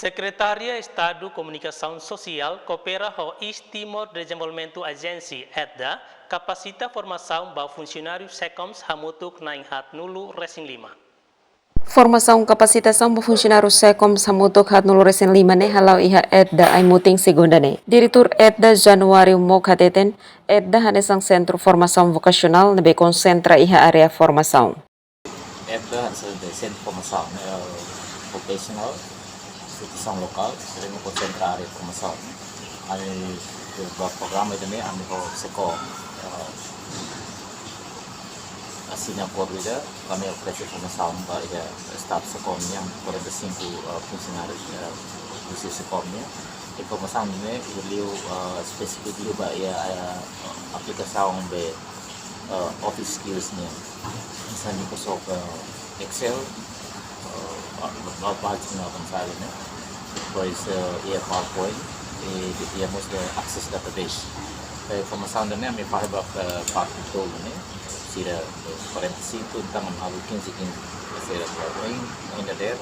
Secretaria Estado Comunicação Social coopera com East Timor Desenvolvimento Agency (EDDA) capacita formação para funcionários SECOMS hamutuk nainghat nulu Racing 5. Formação capacitação para funcionários SECOM samutok hat nulu resen 5 ne halau iha EDDA ay muting segunda ne. Diretor EDDA Januário Mokhateten, EDDA hanesang Centro Formação Vocacional nebe concentra iha area formação. EDDA hanesang Centro Formação Vocacional, instituição local, sering concentra area formação. Kami programa ini kami ko SECOM Singapura juga kami operasi formação para staff SECOM-nya 45 funcionários do SECOM-nya. Informação ini beliau spesifik juga ya aplikasi be office skills-nya. Misalnya Microsoft Excel, baca misalnya, terus ya PowerPoint, dia mesti akses database. Informação ini kami pakai pak tool ini. Sira 45 tentang mungkin sekian saya ainda der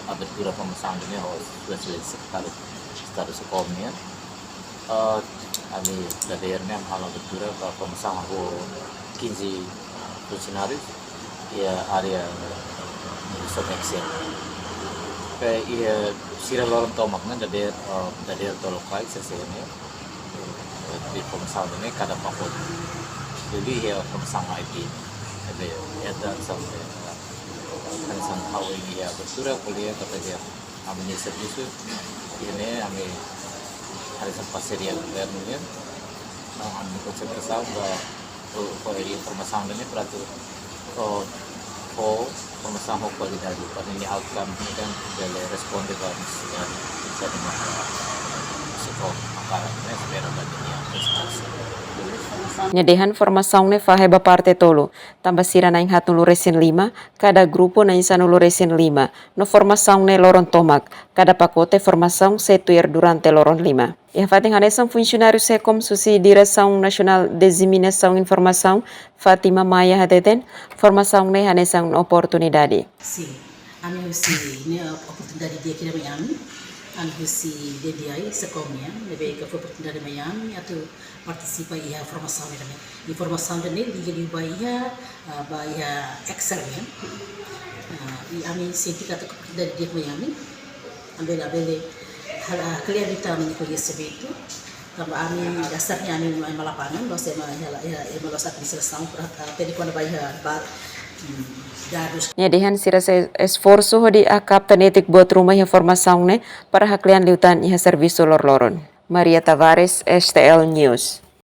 abertura formação de neo sekitar sekolahnya kami daerahnya hal abertura formação aku 15 funcionários ya area Microsoft Excel kayak sira lorong tomaknya daerah tolokai sesuatu di formação ini kada pakot. Jadi ya formação IT, ada sampai kan sampai ya bertura kuliah kata dia, kami servisu ini kami hari sampai serial learning, kami konsentrasi bahwa informasi ini berarti formação kualitas, karena ini outcome ini kan dari respon dengan bisa dimakan sekolah akarnya sebenarnya bagiannya prestasi. Nyadehan formação ne faheba parte tolo, tambah sira naing hat nulu resin 5, cada grupo naing sa nulu resin 5, no formação ne loron tomak, cada pacote formação setuir durante loron 5. Ia fating hanesang funcionário SECOM susi Direção Nacional Disseminação Informação, Fatima Maya hateten, formação ne hanesang oportunidade. Sim, a minha oportunidade de aqui na Miami. Anhusi DDI sekomnya lebih ke oportunidade Miami atau partisipa ia formação também. Informação também liga di bahia Excel ya. Ami senti kata oportunidade di Miami. Ambil hal kalian kita menikoyes itu. Tambah ami dasarnya ami malapangan bahwa saya melosak di selesai pelikuan bahia Nyadehan sira se esforço di akap tanetik buat rumah ya formação ne para haklian liutan iha serviço lor-loron. Maria Tavares, STL News.